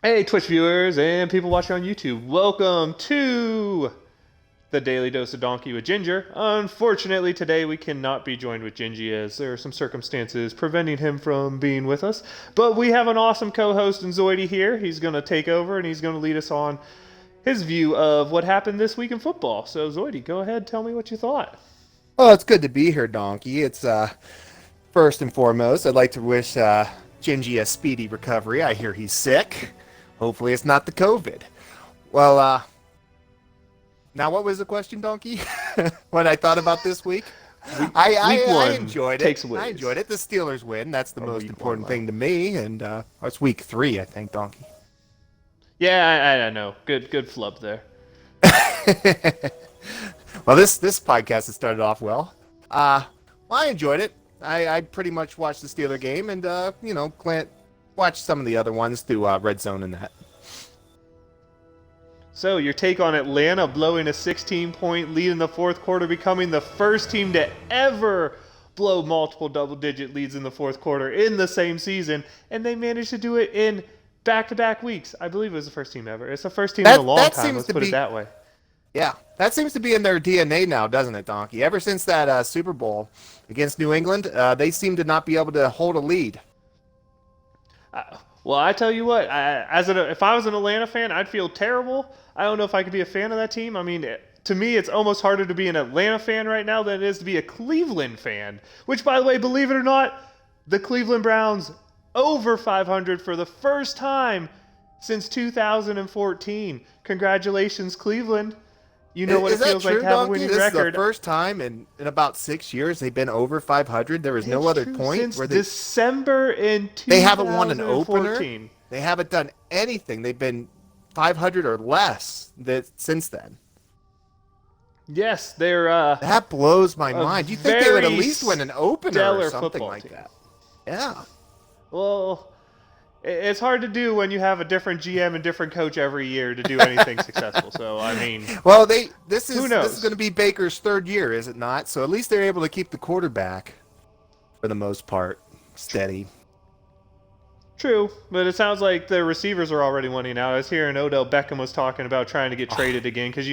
Hey, Twitch viewers and people watching on YouTube, welcome to the Daily Dose of Donkey with Ginger. Unfortunately, today we cannot be joined with Gingy as there are some circumstances preventing him from being with us. But we have an awesome co-host in Zoidy here. He's going to take over and he's going to lead us on his view of what happened this week in football. So, Zoidy, go ahead, tell me what you thought. Well, it's good to be here, Donkey. It's first and foremost, I'd like to wish Gingy a speedy recovery. I hear he's sick. Hopefully, it's not the COVID. Well, now what was the question, Donkey? What I thought about this week? Week, I, week I, I one enjoyed it. takes away. I enjoyed it. The Steelers win. That's the Or most week important one, thing to me. And it's week 3, I think, Donkey. Yeah, I know. Good flub there. Well, this podcast has started off well. I enjoyed it. I pretty much watched the Steeler game and watched some of the other ones through Red Zone and that. So, your take on Atlanta blowing a 16-point lead in the fourth quarter, becoming the first team to ever blow multiple double-digit leads in the fourth quarter in the same season, and they managed to do it in back-to-back weeks. I believe it was the first team ever. It's the first team in a long time, let's put it that way. Yeah, that seems to be in their DNA now, doesn't it, Donkey? Ever since that Super Bowl against New England, they seem to not be able to hold a lead. Well, I tell you what, if I was an Atlanta fan, I'd feel terrible. I don't know if I could be a fan of that team. I mean, to me, it's almost harder to be an Atlanta fan right now than it is to be a Cleveland fan. Which, by the way, believe it or not, the Cleveland Browns over 500 for the first time since 2014. Congratulations, Cleveland. You know what Is it that feels true, like to have a Donkey? winning This is the record. first time in about 6 years they've been over 500. There was no It's other true. point Since where December in they haven't won an opener. 2014. They haven't done anything. They've been 500 or less since then. Yes, they're That blows my a mind. You think they would at very least win an opener stellar or something football like team. that? Yeah. Well, it's hard to do when you have a different GM and different coach every year to do anything successful. So, I mean, Well, this who is knows? going to be Baker's third year, is it not? So at least they're able to keep the quarterback for the most part steady. True, but it sounds like the receivers are already winning out. I was hearing Odell Beckham was talking about trying to get traded again because,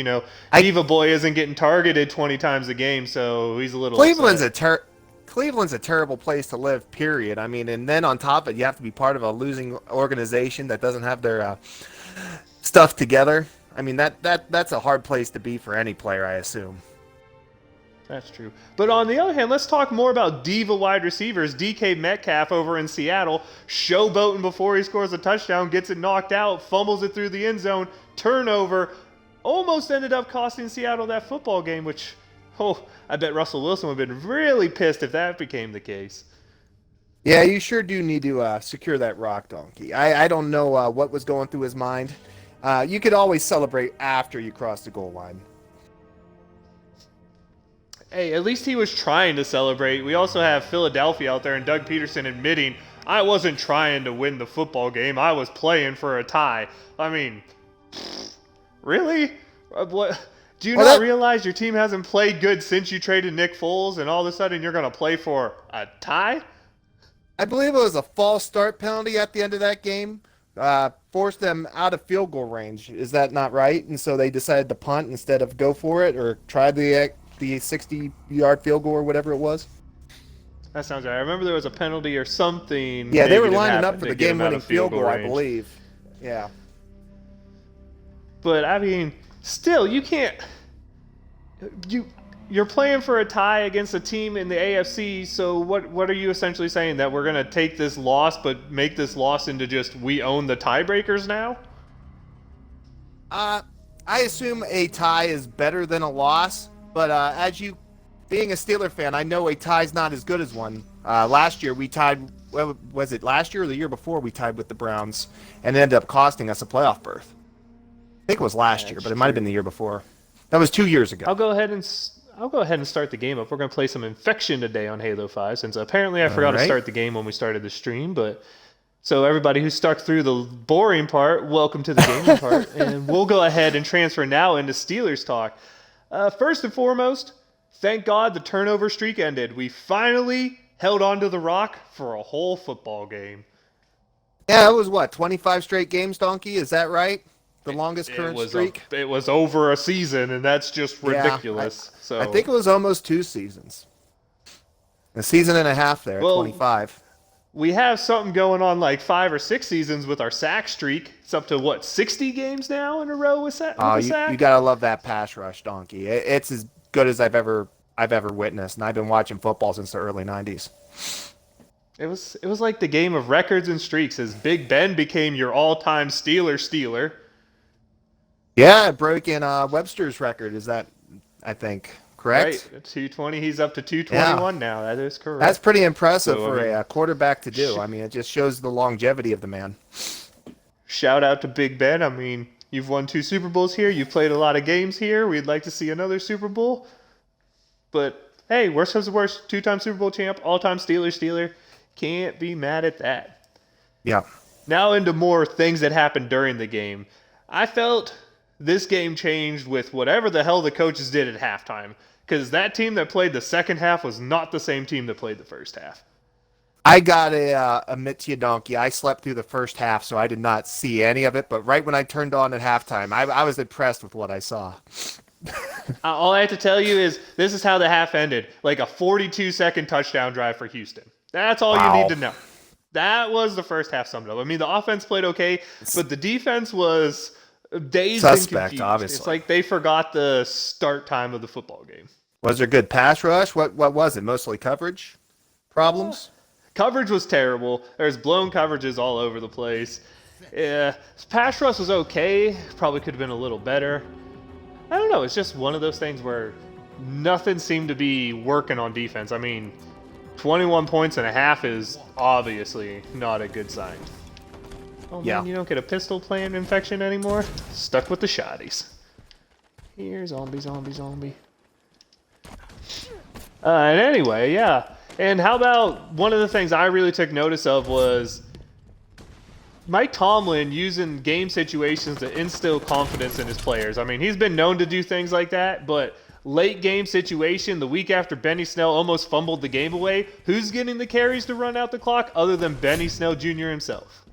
I Diva Boy isn't getting targeted 20 times a game, so he's a little Cleveland's upset. Cleveland's a terrible place to live. Period. I mean, and then on top of it, you have to be part of a losing organization that doesn't have their stuff together. I mean, that's a hard place to be for any player, I assume. That's true. But on the other hand, let's talk more about diva wide receivers. DK Metcalf over in Seattle, showboating before he scores a touchdown, gets it knocked out, fumbles it through the end zone, turnover, almost ended up costing Seattle that football game, which, I bet Russell Wilson would have been really pissed if that became the case. Yeah, you sure do need to secure that rock, Donkey. I don't know what was going through his mind. You could always celebrate after you cross the goal line. Hey, at least he was trying to celebrate. We also have Philadelphia out there and Doug Peterson admitting, I wasn't trying to win the football game. I was playing for a tie. I mean, really? What? Do you Well, not that realize your team hasn't played good since you traded Nick Foles and all of a sudden you're going to play for a tie? I believe it was a false start penalty at the end of that game. Forced them out of field goal range. Is that not right? And so they decided to punt instead of go for it or try the 60-yard field goal or whatever it was. That sounds right. I remember there was a penalty or something. Yeah, they were negative lining up happened for to the get him out game-winning of field goal, I range. believe. Yeah. But I mean, still, you can't. You're playing for a tie against a team in the AFC. So what are you essentially saying, that we're gonna take this loss, but make this loss into just we own the tiebreakers now? I assume a tie is better than a loss, but being a Steeler fan, I know a tie's not as good as one. Last year we tied. Was it last year or the year before we tied with the Browns and it ended up costing us a playoff berth? I think it was last year, but it might have been the year before. That was 2 years ago. I'll go ahead and start the game up. We're gonna play some Infection today on Halo 5, since apparently I forgot to right. start the game when we started the stream. But so everybody who stuck through the boring part, welcome to the gaming part, and we'll go ahead and transfer now into Steelers talk. First and foremost, thank God the turnover streak ended. We finally held on to the rock for a whole football game. Yeah, it was what, 25 straight games, Donkey? Is that right? The longest It current was streak? it was over a season, and that's just Yeah, ridiculous. I So, think it was almost 2 seasons. A season and a half there, well, 25. we have something going on like 5 or 6 seasons with our sack streak. It's up to what, 60 games now in a row with Oh, a you sack? gotta love that pass rush, Donkey. It's as good as I've ever witnessed, and I've been watching football since the early '90s. It was like the game of records and streaks as Big Ben became your all-time Steeler. Yeah, breaking Webster's record is that, I think, Right, correct? 220. He's up to Yeah, 221 now. That is that's correct. pretty impressive So, I for mean, a quarterback to do. I mean, it just shows the longevity of the man. shout out to Big Ben. I mean, you've won 2 Super Bowls here. You've played a lot of games here. We'd like to see another Super Bowl. But hey, worst comes to worst, 2-time Super Bowl champ, all-time Steeler. Can't be mad at that. Yeah. Now into more things that happened during the game. I felt this game changed with whatever the hell the coaches did at halftime. Because that team that played the second half was not the same team that played the first half. I gotta admit to you, Donkey, I slept through the first half, so I did not see any of it. But right when I turned on at halftime, I was impressed with what I saw. All I have to tell you is this is how the half ended. Like a 42-second touchdown drive for Houston. That's all you need to know. That was the first half summed up. I mean, the offense played okay, but the defense was dazed and confused. Obviously. It's like they forgot the start time of the football game. Was there good pass rush? What was it? Mostly coverage problems? Coverage was terrible. There's blown coverages all over the place. Pass rush was okay. Probably could have been a little better. I don't know. It's just one of those things where nothing seemed to be working on defense. I mean, 21 points and a half is obviously not a good sign. Oh Yeah. man, you don't get a pistol plant infection anymore? Stuck with the shotties. Here, zombie. And anyway, yeah. And how about one of the things I really took notice of was Mike Tomlin using game situations to instill confidence in his players. I mean, he's been known to do things like that, but late game situation, the week after Benny Snell almost fumbled the game away, who's getting the carries to run out the clock other than Benny Snell Jr. himself?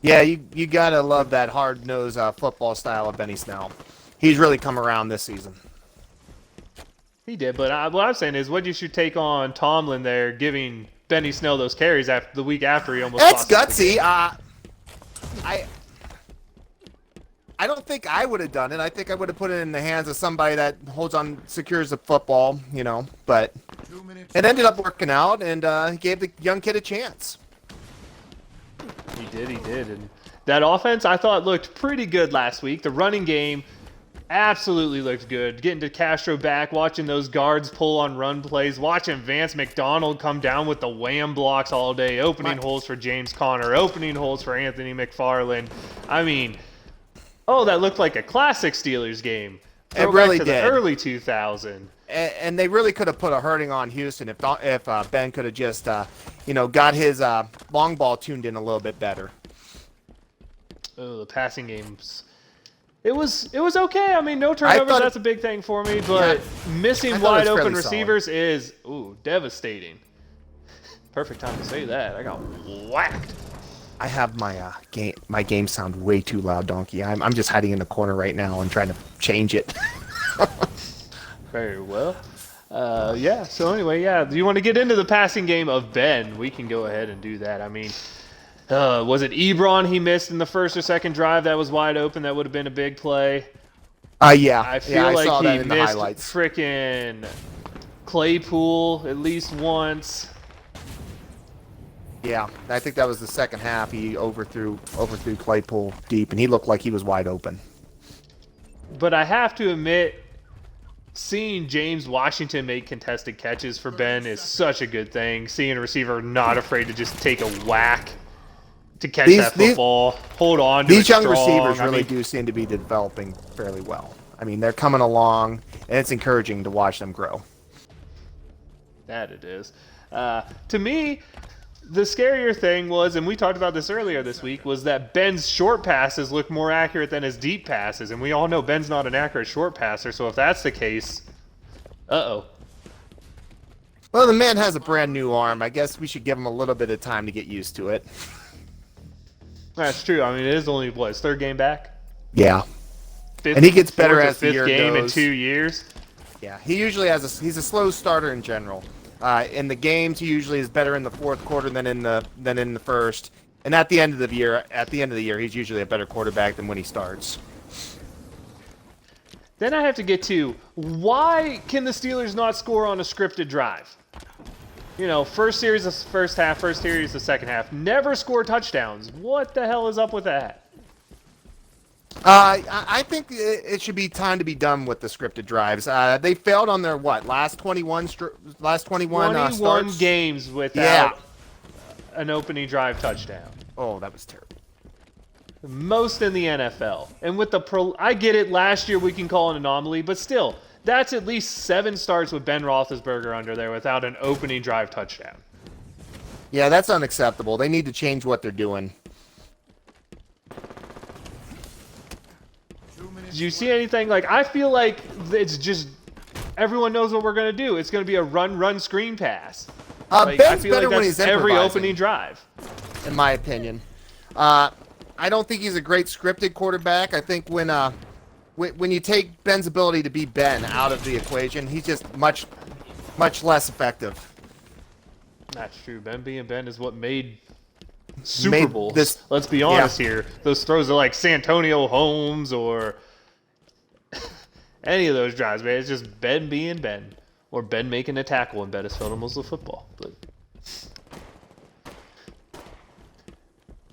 Yeah, you gotta love that hard-nosed football style of Benny Snell. He's really come around this season. He did, but what I'm saying is what you should take on Tomlin there, giving Benny Snell those carries after the week after he almost That's lost the gutsy. game. I don't think I would have done it. I think I would have put it in the hands of somebody that secures the football, But it ended up working out, and he gave the young kid a chance. He did. And that offense, I thought, looked pretty good last week. The running game absolutely looked good. Getting to Castro back, watching those guards pull on run plays, watching Vance McDonald come down with the wham blocks all day, opening holes for James Conner, opening holes for Anthony McFarland. I mean, that looked like a classic Steelers game. It really did. The early 2000s. And they really could have put a hurting on Houston if Ben could have just, got his long ball tuned in a little bit better. Oh, the passing games. It was okay. I mean, no turnovers, that's a big thing for me. But missing wide open receivers is devastating. Perfect time to say that. I got whacked. I have my game sound way too loud, Donkey. I'm just hiding in the corner right now and trying to change it. Very well. Yeah, so anyway, do you want to get into the passing game of Ben? We can go ahead and do that. I mean, was it Ebron he missed in the first or second drive that was wide open? That would have been a big play. Yeah. I feel like saw he missed frickin' Claypool at least once. Yeah, I think that was the second half. He overthrew Claypool deep, and he looked like he was wide open. But I have to admit, seeing James Washington make contested catches for Ben is such a good thing. Seeing a receiver not afraid to just take a whack to catch that football, hold on to it These young strong. receivers really do seem to be developing fairly well. I mean, they're coming along, and it's encouraging to watch them grow. That it is. To me, the scarier thing was, and we talked about this earlier this week, was that Ben's short passes look more accurate than his deep passes. And we all know Ben's not an accurate short passer, so if that's the case, uh-oh. Well, the man has a brand new arm. I guess we should give him a little bit of time to get used to it. That's true. I mean, it is only what, his third game back. Yeah, Fifth, and he gets better fourth or as the fifth year game goes. in 2 years. Yeah, he usually he's a slow starter in general. In the games, he usually is better in the fourth quarter than in the first. And at the end of the year, he's usually a better quarterback than when he starts. Then I have to get to, why can the Steelers not score on a scripted drive? You know, first series the first half, first series the second half. Never score touchdowns. What the hell is up with that? I think it should be time to be done with the scripted drives. They failed on their last 21 starts? Games without an opening drive touchdown. Oh, that was terrible. Most in the NFL. And with I get it, last year we can call an anomaly, but still, that's at least 7 starts with Ben Roethlisberger under there without an opening drive touchdown. Yeah, that's unacceptable. They need to change what they're doing. Did you see anything? Like, I feel like it's just everyone knows what we're going to do. It's going to be a run, screen pass. Ben's I feel better like when that's he's every improvising, opening drive. in my opinion. I don't think he's a great scripted quarterback. I think when you take Ben's ability to be Ben out of the equation, he's just much less effective. That's true. Ben being Ben is what made Super Bowls. Let's be honest here. Those throws are like Santonio Holmes or any of those drives, man. It's just Ben being Ben. Or Ben making a tackle and Bettis felt almost a football. But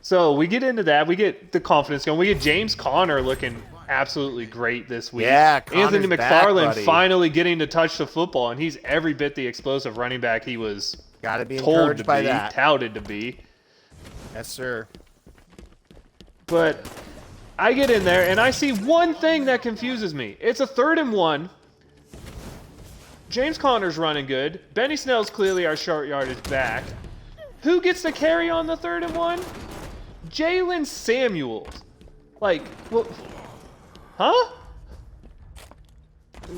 so we get into that. We get the confidence going. We get James Conner looking absolutely great this week. Yeah, Connor's Anthony back, McFarland buddy. finally getting to touch the football, and he's every bit the explosive running back he was Gotta be told encouraged to by be, that. touted to be. Yes, sir. But I get in there, and I see one thing that confuses me. It's a 3rd and 1. James Conner's running good. Benny Snell's clearly our short yardage back. Who gets the carry on the 3rd and 1? Jalen Samuels. Like, well, huh?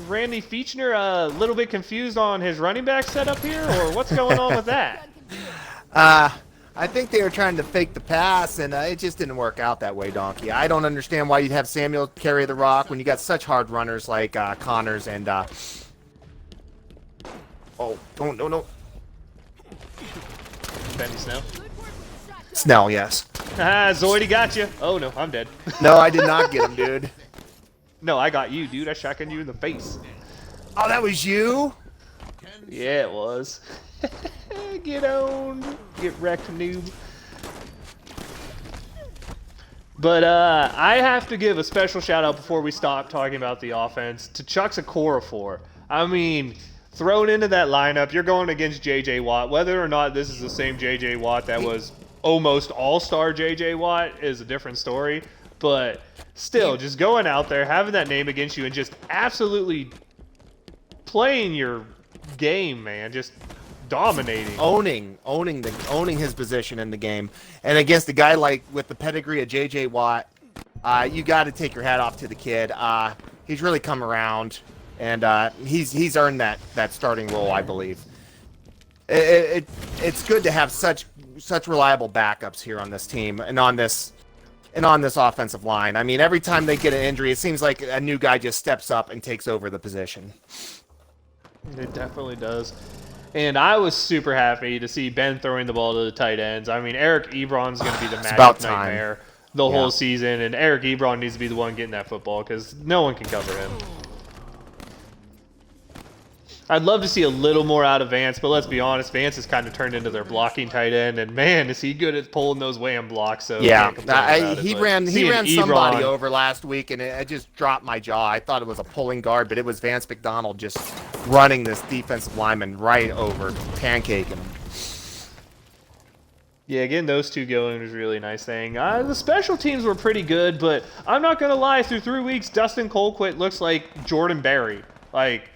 Randy Fechner a little bit confused on his running back setup here, or what's going on with that? I think they were trying to fake the pass, and it just didn't work out that way, Donkey. I don't understand why you'd have Samuel carry the rock when you got such hard runners like Connors and oh, no. Benny Snell. Snell, yes. Zoidy got you. Oh, no, I'm dead. No, I did not get him, dude. No, I got you, dude. I shotgunned you in the face. Oh, that was you? Yeah, it was. Get on. Get wrecked, noob. But I have to give a special shout out before we stop talking about the offense to Chuck Okorafor. I mean, thrown into that lineup, you're going against J.J. Watt. Whether or not this is the same J.J. Watt that was almost all-star J.J. Watt is a different story. But still, just going out there, having that name against you, and just absolutely playing your game, man. Just dominating. Owning his position in the game. And against a guy like with the pedigree of J.J. Watt, you got to take your hat off to the kid. He's really come around, and he's earned that starting role, I believe. It's good to have such reliable backups here on this team and on this offensive line. I mean, every time they get an injury, it seems like a new guy just steps up and takes over the position. It definitely does. And I was super happy to see Ben throwing the ball to the tight ends. I mean, Eric Ebron's going to be the magic nightmare the whole season, and Eric Ebron needs to be the one getting that football because no one can cover him. I'd love to see a little more out of Vance, but let's be honest, Vance has kind of turned into their blocking tight end, and man, is he good at pulling those wham blocks. So yeah, he ran somebody Ebron over last week, and it just dropped my jaw. I thought it was a pulling guard, but it was Vance McDonald just running this defensive lineman right over, pancaking him. Yeah, getting those two going was a really nice thing. The special teams were pretty good, but I'm not going to lie, through 3 weeks, Dustin Colquitt looks like Jordan Berry. Like,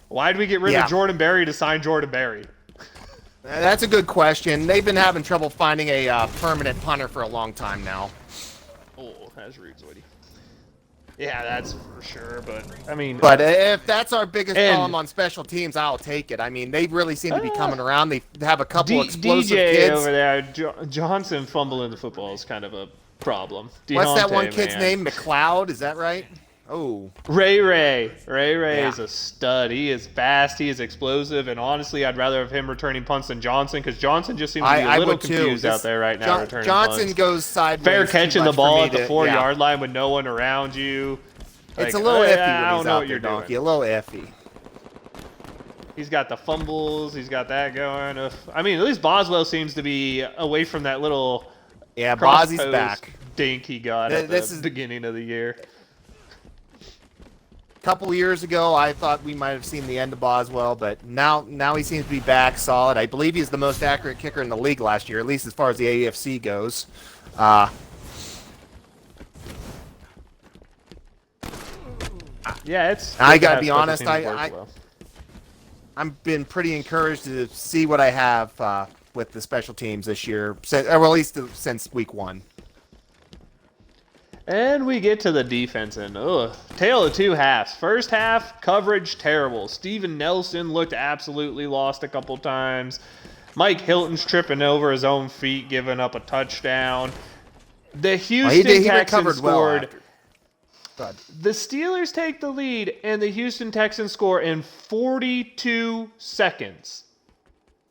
why did we get rid of Jordan Berry to sign Jordan Berry? That's a good question. They've been having trouble finding a permanent punter for a long time now. Oh, that's rude, Zoidy. Yeah, that's for sure. But I mean, But if that's our biggest and problem on special teams, I'll take it. I mean, they really seem to be uh, coming around. They have a couple explosive DJ kids. over there, Johnson fumbling the football is kind of a problem. What's that Deontay, one kid's man. name? McLeod, is that right? Oh, Ray yeah. is a stud. He is fast. He is explosive. And honestly, I'd rather have him returning punts than Johnson because Johnson just seems to be a little confused out there right now returning Johnson punts. goes sideways. Fair catching the ball at the 4-yard yeah. line with no one around you. It's Like, a little iffy I when don't he's know out what there, you're Donkey. doing. A little iffy. He's got the fumbles. He's got that going. I mean, at least Boswell seems to be away from that little Yeah, cross Bozzy's post back. dink he got at the beginning of the year. A couple years ago, I thought we might have seen the end of Boswell, but now he seems to be back solid. I believe he's the most accurate kicker in the league last year, at least as far as the AFC goes. Yeah, it's. I good to gotta have be special honest, teams work well. I've been pretty encouraged to see what I have with the special teams this year, or at least since week 1. And we get to the defense, and tale of two halves. First half, coverage terrible. Steven Nelson looked absolutely lost a couple times. Mike Hilton's tripping over his own feet, giving up a touchdown. The Houston He Texans recovered well scored. after. But The Steelers take the lead, and the Houston Texans score in 42 seconds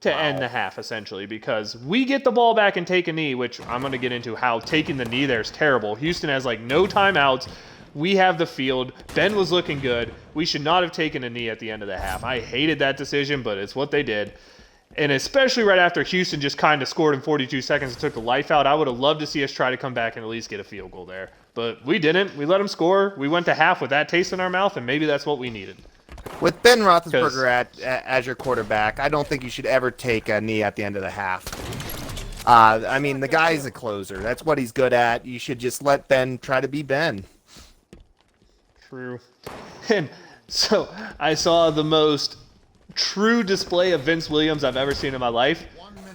to end the half, essentially, because we get the ball back and take a knee, which I'm going to get into how taking the knee there is terrible. Houston has, like, no timeouts. We have the field. Ben was looking good. We should not have taken a knee at the end of the half. I hated that decision, but it's what they did. And especially right after Houston just kind of scored in 42 seconds and took the life out, I would have loved to see us try to come back and at least get a field goal there. But we didn't. We let them score. We went to half with that taste in our mouth, and maybe that's what we needed. with Ben Roethlisberger as your quarterback, I don't think you should ever take a knee at the end of the half. I mean, the guy's a closer. That's what he's good at. You should just let Ben try to be Ben. True. And so I saw the most true display of Vince Williams I've ever seen in my life.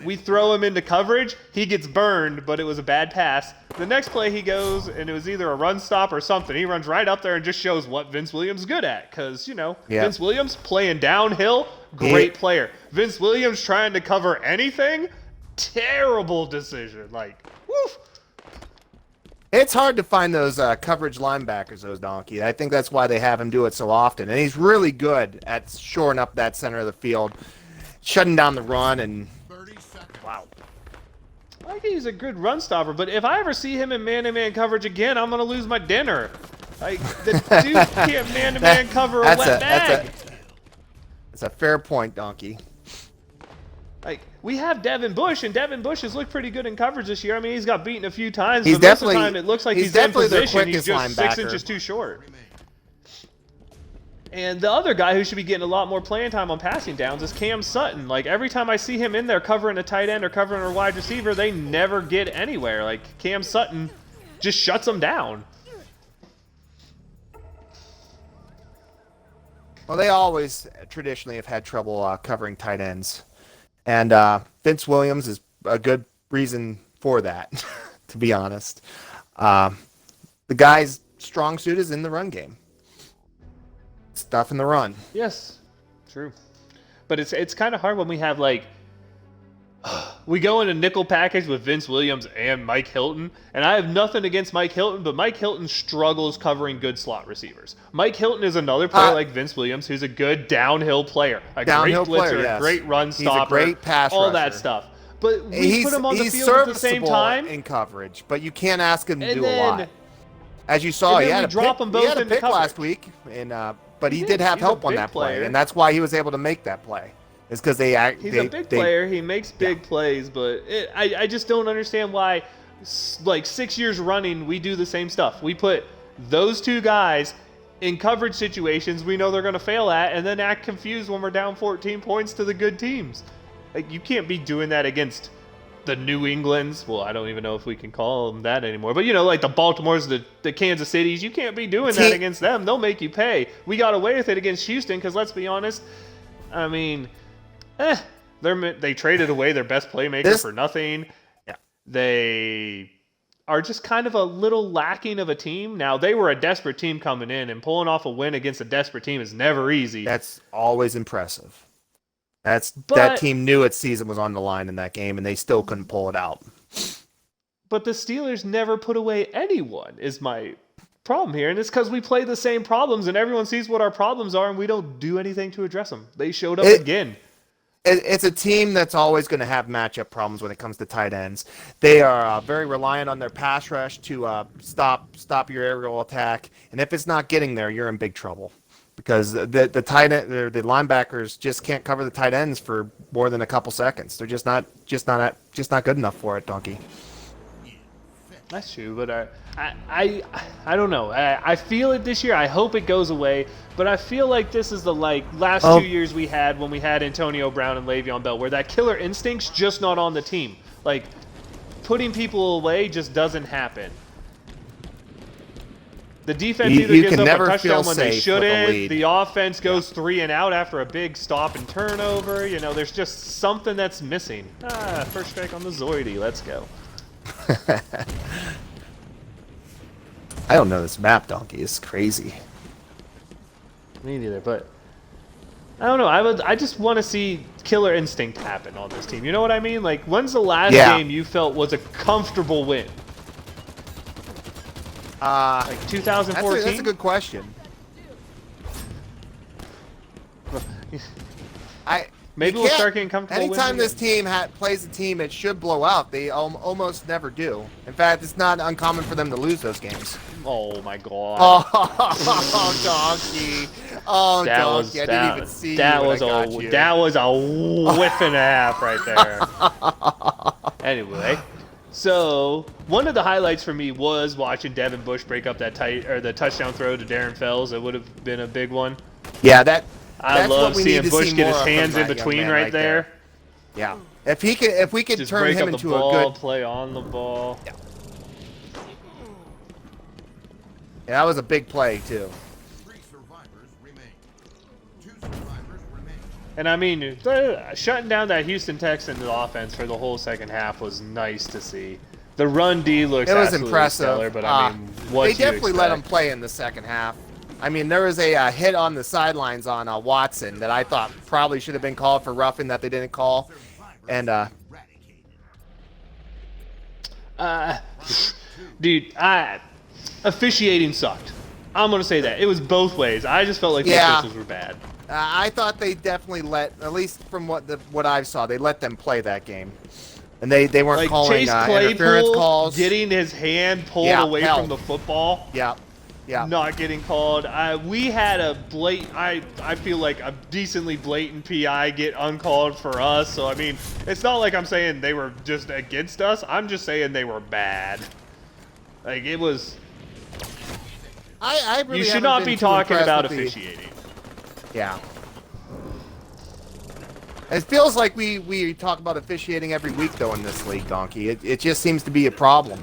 We throw him into coverage. He gets burned, but it was a bad pass. The next play he goes, and it was either a run stop or something. He runs right up there and just shows what Vince Williams is good at. Because, Vince Williams playing downhill, great player. Vince Williams trying to cover anything, terrible decision. Like, woof. It's hard to find those coverage linebackers, those Donkey. I think that's why they have him do it so often. And he's really good at shoring up that center of the field, shutting down the run, and wow. I think he's a good run stopper, but if I ever see him in man-to-man coverage again, I'm going to lose my dinner. Like, the dude can't man-to-man cover a wet bag. That's a fair point, Donkey. Like, we have Devin Bush, and Devin Bush has looked pretty good in coverage this year. I mean, he's got beaten a few times, but most of the time it looks like he's in position. He's just 6 inches too short. And the other guy who should be getting a lot more playing time on passing downs is Cam Sutton. Like, every time I see him in there covering a tight end or covering a wide receiver, they never get anywhere. Like, Cam Sutton just shuts them down. Well, they always traditionally have had trouble covering tight ends. And Vince Williams is a good reason for that, to be honest. The guy's strong suit is in the run game. Stuff in the run. Yes, true. But it's kind of hard when we have, like, we go in a nickel package with Vince Williams and Mike Hilton, and I have nothing against Mike Hilton, but Mike Hilton struggles covering good slot receivers. Mike Hilton is another player like Vince Williams who's a good downhill player, a great blitzer, great run stopper, he's a great pass all rusher. that stuff. But we put him on the he's field at the same time in coverage, but you can't ask him to do a then- lot. As you saw, he had a drop pick, them both he had a into pick coverage. last week, and but he did have He's help a on big that play, player. and that's why he was able to make that play. Is because He's a big player. He makes big plays, but I just don't understand why, like 6 years running, we do the same stuff. We put those two guys in coverage situations we know they're going to fail at, and then act confused when we're down 14 points to the good teams. Like, you can't be doing that against the New Englands. Well, I don't even know if we can call them that anymore. But, like the Baltimores, the Kansas Cities, you can't be doing that against them. They'll make you pay. We got away with it against Houston because, let's be honest, I mean, they traded away their best playmaker for nothing. Yeah. They are just kind of a little lacking of a team. Now, they were a desperate team coming in, and pulling off a win against a desperate team is never easy. That's always impressive. That But team knew its season was on the line in that game, and they still couldn't pull it out. but the Steelers never put away anyone is my problem here, and it's because we play the same problems, and everyone sees what our problems are, and we don't do anything to address them. They showed up again. It's a team that's always going to have matchup problems when it comes to tight ends. They are very reliant on their pass rush to stop your aerial attack, and if it's not getting there, you're in big trouble because the tight end, the linebackers just can't cover the tight ends for more than a couple seconds. They're just not good enough for it, Donkey. That's true, but I don't know. I feel it this year. I hope it goes away, but I feel like this is the last 2 years we had when we had Antonio Brown and Le'Veon Bell, where that killer instinct's just not on the team. Like, putting people away just doesn't happen. The defense either gives up a touchdown when they shouldn't. The offense goes 3 and out after a big stop and turnover. You know, there's just something that's missing. First strike on the Zoidy. Let's go. I don't know this map, Donkey. It's crazy. Me neither, but I don't know. I just want to see killer instinct happen on this team. You know what I mean? Like, when's the last game you felt was a comfortable win? Like 2014? That's a good question. Maybe we'll start getting comfortable. Anytime this team plays a team it should blow out, they almost never do. In fact, it's not uncommon for them to lose those games. Oh my god. Oh, Donkey. Oh, Donkey. I didn't even see that you. That was a whiff and a half right there. Anyway, so one of the highlights for me was watching Devin Bush break up the touchdown throw to Darren Fells. It would have been a big one. Yeah, I love seeing Bush get his hands in between right there. Yeah. If we could just turn him into a good play on the ball. Yeah. Yeah, that was a big play too. 3 survivors remain. 2 survivors remain. And I mean, shutting down that Houston Texans offense for the whole second half was nice to see. The run D looks absolutely impressive. stellar, but I mean, what they definitely let him play in the second half. I mean, there was a hit on the sidelines on Watson that I thought probably should have been called for roughing that they didn't call. And, dude, officiating sucked. I'm going to say that. It was both ways. I just felt like the officials were bad. I thought they definitely at least from what I saw, they let them play that game. And they weren't like calling Chase interference calls. Getting his hand pulled away from the football. Yeah. Yeah. Not getting called. We had a I feel like a decently blatant PI get uncalled for us. So I mean, it's not like I'm saying they were just against us. I'm just saying they were bad. Like it was. I really you should not be talking about officiating. Yeah. It feels like we talk about officiating every week though in this league, Donkey. It just seems to be a problem.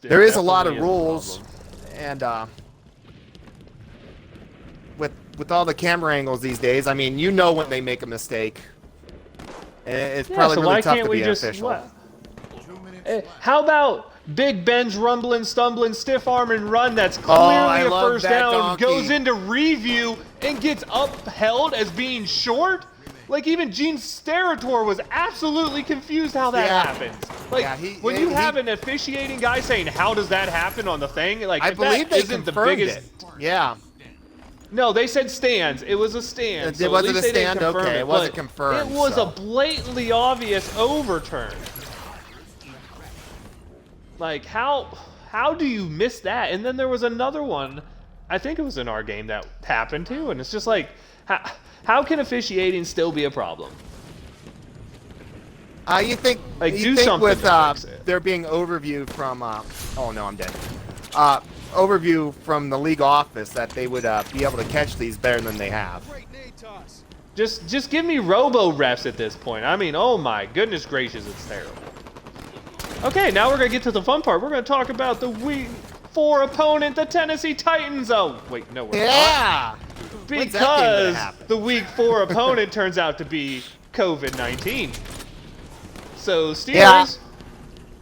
There is a lot of rules, and with all the camera angles these days, I mean, you know when they make a mistake. It's probably really tough to be an official. How about Big Ben's rumbling, stumbling, stiff arm and run that's clearly a first down, Donkey. Goes into review and gets upheld as being short? Like, even Gene Steratore was absolutely confused how that happens. Like, when you have an officiating guy saying, how does that happen on the thing? Like, I believe they isn't the confirmed biggest... it. Yeah. No, they said stands. It was a stand. It wasn't a stand? Okay, it wasn't confirmed. It was a blatantly obvious overturn. Like, how do you miss that? And then there was another one, I think it was in our game, that happened too, and it's just like... How can officiating still be a problem? You think something with there being overview from oh no, I'm dead. Overview from the league office that they would be able to catch these better than they have. Just give me robo refs at this point. I mean, oh my goodness gracious, it's terrible. Okay, now we're gonna get to the fun part. We're gonna talk about the Week 4 opponent, the Tennessee Titans. Oh wait, no, we're not. Because the Week 4 opponent turns out to be COVID-19. So Steelers,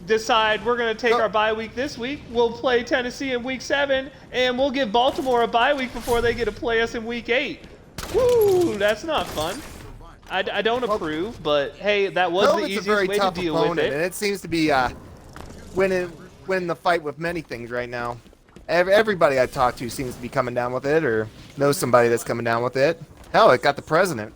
decide we're going to take our bye week this week, we'll play Tennessee in week 7, and we'll give Baltimore a bye week before they get to play us in week 8. Woo, that's not fun. I don't approve, but hey, that was the easiest way to deal with it. And it seems to be winning the fight with many things right now. Everybody I talk to seems to be coming down with it, or knows somebody that's coming down with it. Hell, it got the president.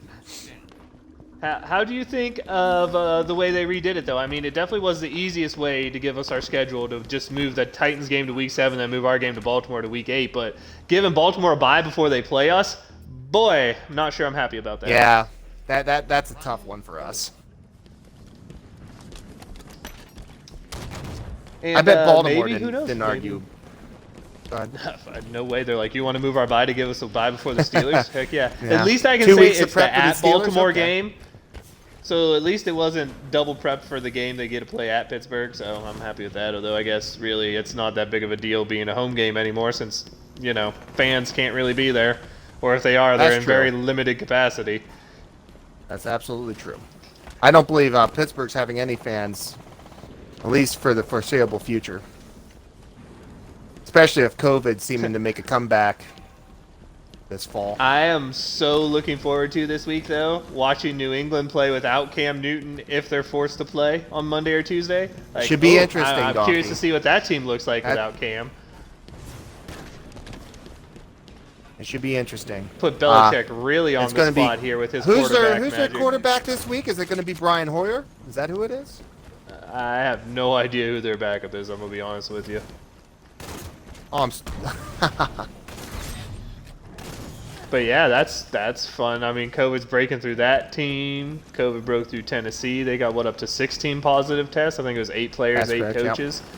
How do you think of the way they redid it, though? I mean, it definitely was the easiest way to give us our schedule, to just move the Titans game to week 7, then move our game to Baltimore to week 8. But giving Baltimore a bye before they play us, boy, I'm not sure I'm happy about that. Yeah, that's a tough one for us. And, I bet Baltimore maybe, didn't argue. No way. They're like, you want to move our bye to give us a bye before the Steelers? Heck yeah. Yeah. At least I can 2 say weeks of it's the prep for the at Steelers? Baltimore Okay. game. So at least it wasn't double prep for the game they get to play at Pittsburgh. So I'm happy with that. Although I guess really it's not that big of a deal being a home game anymore, since fans can't really be there, or if they are, they're in very limited capacity. That's absolutely true. I don't believe Pittsburgh's having any fans, at least for the foreseeable future. Especially if COVID's seeming to make a comeback this fall. I am so looking forward to this week, though, watching New England play without Cam Newton if they're forced to play on Monday or Tuesday. Should be interesting, I'm Donkey. curious to see what that team looks like without Cam. It should be interesting. Put Belichick really on the spot here with his quarterback Who's magic. their quarterback this week? Is it going to be Brian Hoyer? Is that who it is? I have no idea who their backup is, I'm going to be honest with you. Oh, But yeah, that's fun. I mean, COVID's breaking through that team. COVID broke through Tennessee. They got, up to 16 positive tests? I think it was 8 players, 8 coaches. Yep.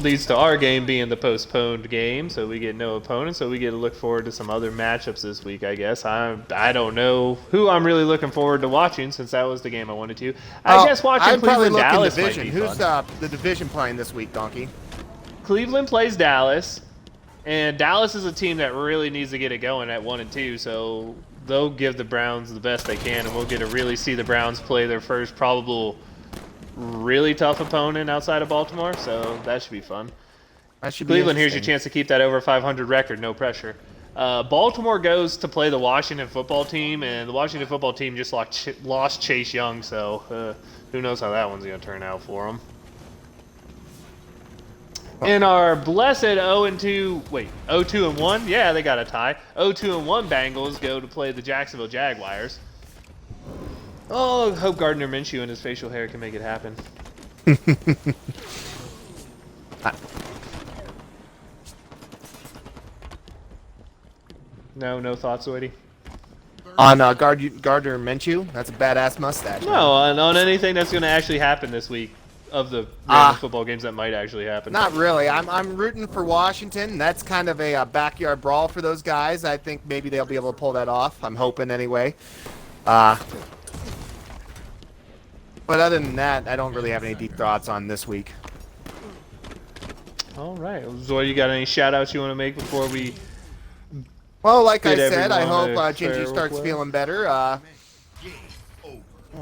Leads to our game being the postponed game, so we get no opponent, so we get to look forward to some other matchups this week, I guess. I don't know who I'm really looking forward to watching, since that was the game I wanted to. I guess watching Cleveland Dallas might be Who's fun. the division playing this week, Donkey? Cleveland plays Dallas, and Dallas is a team that really needs to get it going at 1 and 2, so they'll give the Browns the best they can, and we'll get to really see the Browns play their first probable really tough opponent outside of Baltimore, so that should be fun. Cleveland, here's your chance to keep that over 500 record, no pressure. Baltimore goes to play the Washington football team, and the Washington football team just lost Chase Young, so who knows how that one's going to turn out for them. In our blessed 0-2-1, yeah, they got a tie. 0-2-1 Bengals go to play the Jacksonville Jaguars. Oh, hope Gardner Minshew and his facial hair can make it happen. No thoughts, Zoidy? On Gardner Minshew? That's a badass mustache. No, on anything that's going to actually happen this week of the random football games that might actually happen. Not really. I'm rooting for Washington. That's kind of a backyard brawl for those guys. I think maybe they'll be able to pull that off. I'm hoping anyway. But other than that, I don't really have any deep thoughts on this week. All right. Zoe, you got any shout-outs you want to make before we... Well, like I said, I hope Gingy starts feeling better. Oh,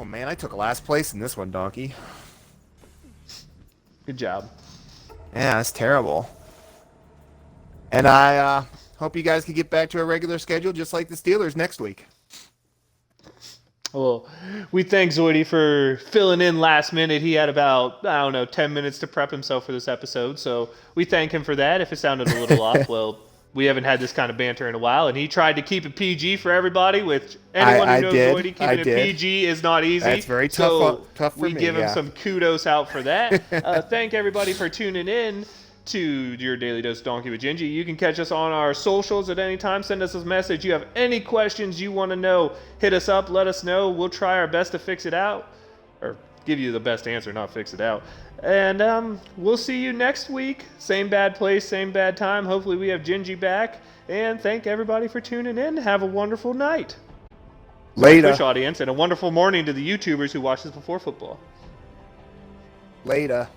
man, I took last place in this one, Donkey. Good job. Yeah, that's terrible. And I hope you guys can get back to a regular schedule just like the Steelers next week. Well, we thank Zoidy for filling in last minute. He had about, 10 minutes to prep himself for this episode, so we thank him for that. If it sounded a little off, well, we haven't had this kind of banter in a while, and he tried to keep it PG for everybody, which anyone who knows Zoidy, keeping it PG is not easy. That's very tough for me. We give him some kudos out for that. Thank everybody for tuning in to your Daily Dose Donkey with Gingy. You can catch us on our socials at any time. Send us a message. You have any questions you want to know, hit us up, let us know. We'll try our best to fix it out, or give you the best answer, not fix it out. And we'll see you next week. Same bad place, same bad time. Hopefully we have Gingy back. And thank everybody for tuning in. Have a wonderful night. Later. Twitch audience, and a wonderful morning to the YouTubers who watch this before football. Later.